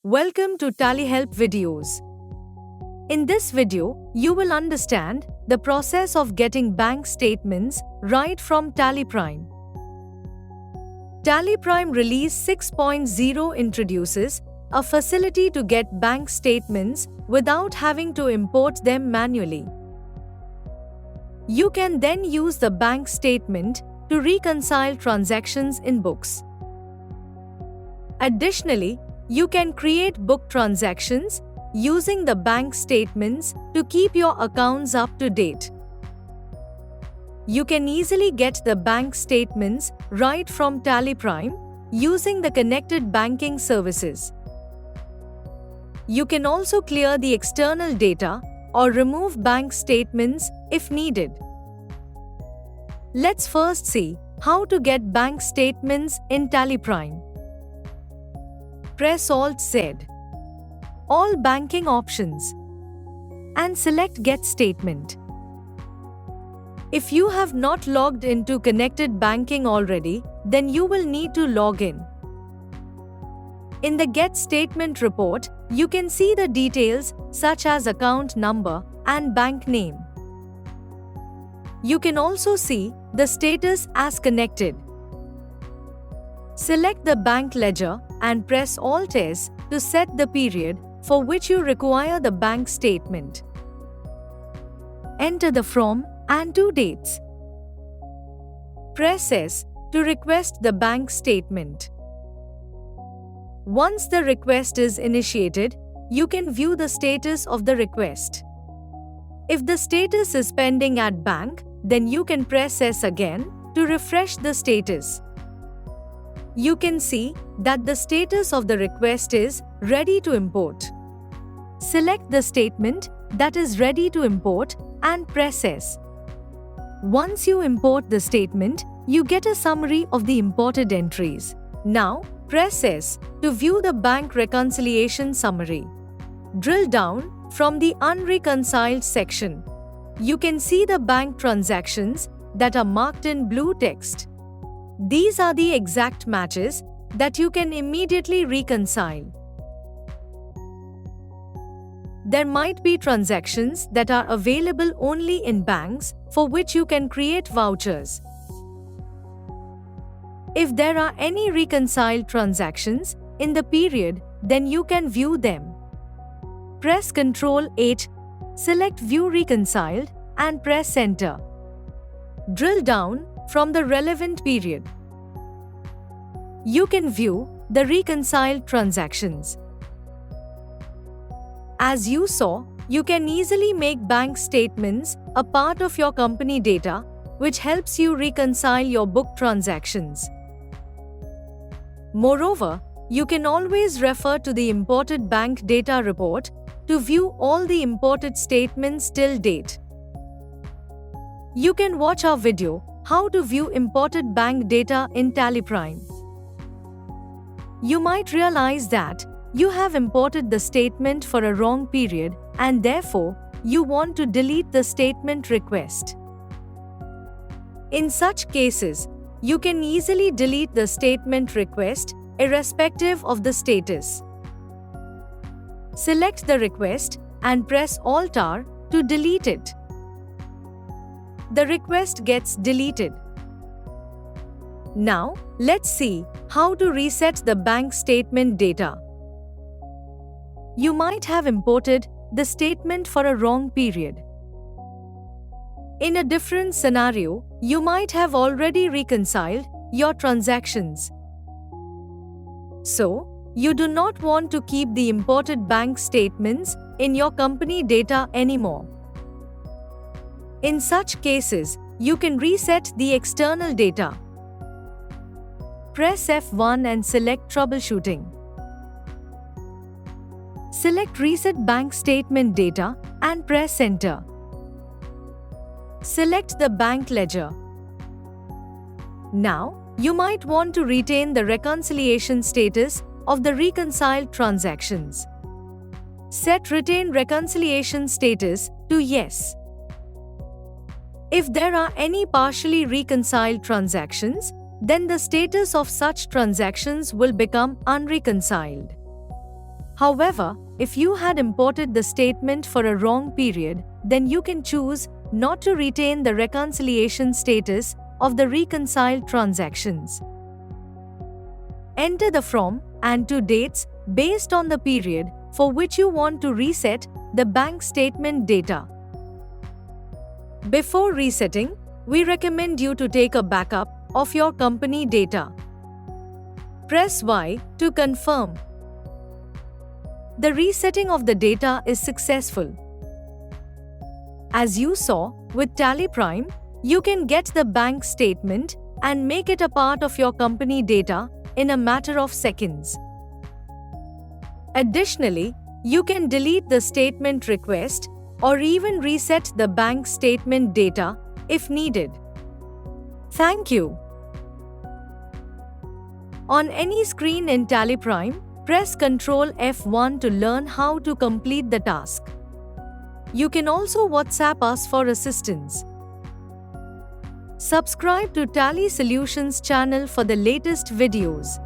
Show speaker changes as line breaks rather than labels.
Welcome to TallyHelp videos. In this video, you will understand the process of getting bank statements right from TallyPrime. TallyPrime Release 6.0 introduces a facility to get bank statements without having to import them manually. You can then use the bank statement to reconcile transactions in books. Additionally, you can create book transactions using the bank statements to keep your accounts up to date. You can easily get the bank statements right from TallyPrime using the connected banking services. You can also clear the external data or remove bank statements if needed. Let's first see how to get bank statements in TallyPrime. Press Alt-Z, all banking options, and select Get Statement. If you have not logged into connected banking already, then you will need to log in. In the Get Statement report, you can see the details such as account number and bank name. You can also see the status as connected. Select the bank ledger and press Alt-S to set the period for which you require the bank statement. Enter the from and to dates. Press S to request the bank statement. Once the request is initiated, you can view the status of the request. If the status is pending at bank, then you can press S again to refresh the status. You can see that the status of the request is ready to import. Select the statement that is ready to import and press S. Once you import the statement, you get a summary of the imported entries. Now, press S to view the bank reconciliation summary. Drill down from the Unreconciled section. You can see the bank transactions that are marked in blue text. These are the exact matches that you can immediately reconcile. There might be transactions that are available only in banks for which you can create vouchers. If there are any reconciled transactions in the period, then you can view them. Press Ctrl 8, select View Reconciled and press Enter. Drill down from the relevant period. You can view the reconciled transactions. As you saw, you can easily make bank statements a part of your company data, which helps you reconcile your book transactions. Moreover, you can always refer to the imported bank data report to view all the imported statements till date. You can watch our video, How to View Imported Bank Data in TallyPrime. You might realize that you have imported the statement for a wrong period and therefore you want to delete the statement request. In such cases, you can easily delete the statement request irrespective of the status. Select the request and press Alt-R to delete it. The request gets deleted. Now, let's see how to reset the bank statement data. You might have imported the statement for a wrong period. In a different scenario, you might have already reconciled your transactions. So, you do not want to keep the imported bank statements in your company data anymore. In such cases, you can reset the external data. Press F1 and select Troubleshooting. Select Reset Bank Statement Data and press Enter. Select the bank ledger. Now, you might want to retain the reconciliation status of the reconciled transactions. Set Retain Reconciliation Status to Yes. If there are any partially reconciled transactions, then the status of such transactions will become unreconciled. However, if you had imported the statement for a wrong period, then you can choose not to retain the reconciliation status of the reconciled transactions. Enter the from and to dates based on the period for which you want to reset the bank statement data. Before resetting, we recommend you to take a backup of your company data. Press Y to confirm. The resetting of the data is successful. As you saw, with Tally Prime, you can get the bank statement and make it a part of your company data in a matter of seconds. Additionally, you can delete the statement request or even reset the bank statement data if needed. Thank you. On any screen in Tally Prime, press Ctrl F1 to learn how to complete the task. You can also WhatsApp us for assistance. Subscribe to Tally Solutions channel for the latest videos.